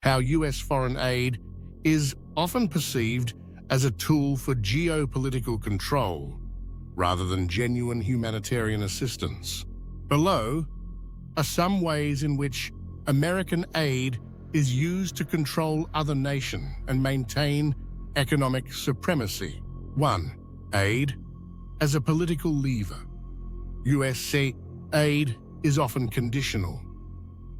how U.S. foreign aid is often perceived as a tool for geopolitical control rather than genuine humanitarian assistance. Below are some ways in which American aid is used to control other nations and maintain economic supremacy. 1. Aid as a political lever. U.S. aid is often conditional,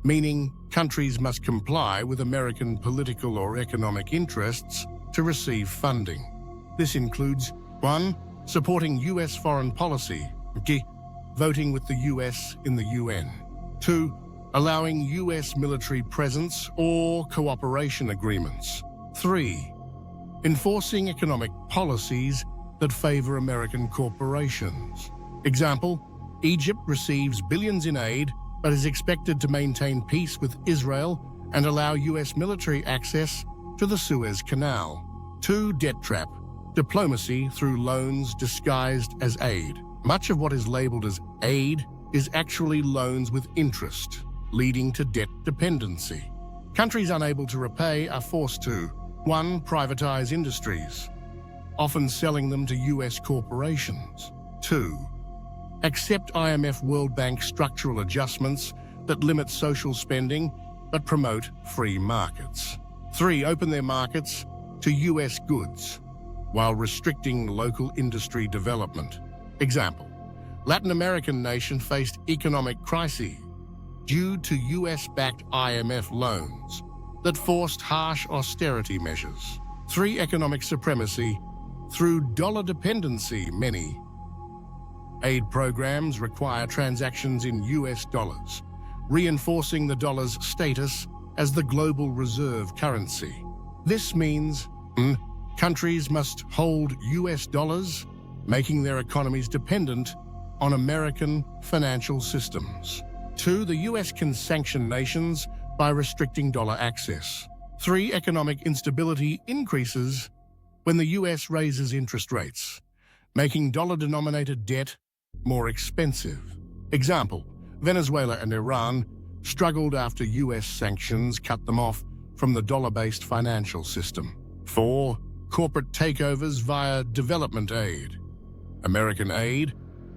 meaning countries must comply with American political or economic interests to receive funding. This includes 1. Supporting U.S. foreign policy, voting with the U.S. in the UN. 2. Allowing U.S. military presence or cooperation agreements. 3. Enforcing economic policies that favor American corporations. Example, Egypt receives billions in aid but is expected to maintain peace with Israel and allow U.S. military access to the Suez Canal. 2. Debt trap. Diplomacy through loans disguised as aid. Much of what is labeled as aid is actually loans with interest, leading to debt dependency. Countries unable to repay are forced to 1. Privatize industries, often selling them to U.S. corporations. 2. Accept IMF World Bank structural adjustments that limit social spending but promote free markets. 3. Open their markets to U.S. goods while restricting local industry development. Example, Latin American nation faced economic crises due to U.S.-backed IMF loans that forced harsh austerity measures. 3. Economic supremacy through dollar dependency. Many aid programs require transactions in U.S. dollars, reinforcing the dollar's status as the global reserve currency. This means countries must hold U.S. dollars, making their economies dependent on American financial systems. 2. The U.S. can sanction nations by restricting dollar access. 3. Economic instability increases when the U.S. raises interest rates, making dollar-denominated debt more expensive. Example, Venezuela and Iran struggled after U.S. sanctions cut them off from the dollar-based financial system. 4. Corporate takeovers via development aid. American aid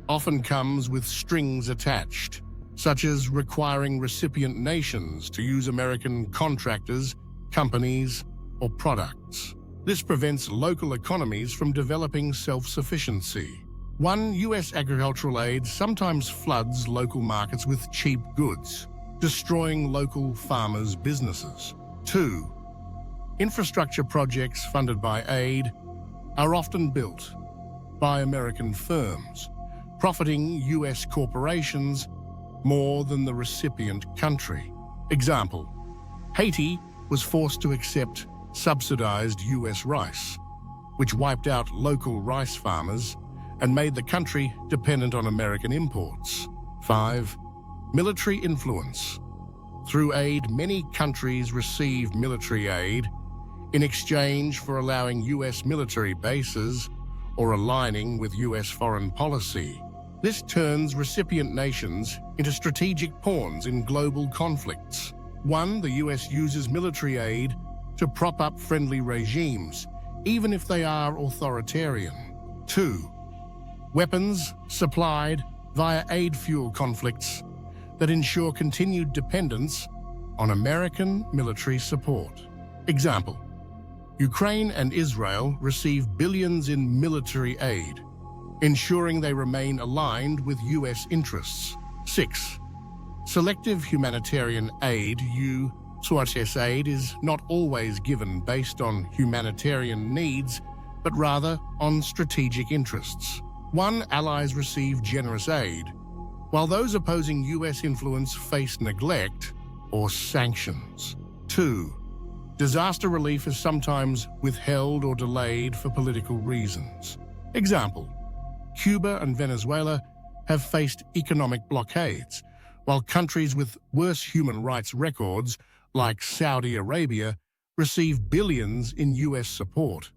often comes with strings attached, such as requiring recipient nations to use American contractors, companies, or products. This prevents local economies from developing self-sufficiency. 1. U.S. agricultural aid sometimes floods local markets with cheap goods, destroying local farmers' businesses. 2. Infrastructure projects funded by aid are often built by American firms, profiting U.S. corporations more than the recipient country. Example, Haiti was forced to accept subsidized U.S. rice, which wiped out local rice farmers and made the country dependent on American imports. 5. Military influence. Through aid, many countries receive military aid in exchange for allowing U.S. military bases or aligning with U.S. foreign policy. This turns recipient nations into strategic pawns in global conflicts. 1. The U.S. uses military aid to prop up friendly regimes, even if they are authoritarian. 2. Weapons supplied via aid-fueled conflicts that ensure continued dependence on American military support. Example, Ukraine and Israel receive billions in military aid, ensuring they remain aligned with U.S. interests. 6. Selective humanitarian aid. U.S. aid is not always given based on humanitarian needs, but rather on strategic interests. 1. Allies receive generous aid, while those opposing U.S. influence face neglect or sanctions. 2. Disaster relief is sometimes withheld or delayed for political reasons. Example, Cuba and Venezuela have faced economic blockades, while countries with worse human rights records, like Saudi Arabia, receive billions in U.S. support.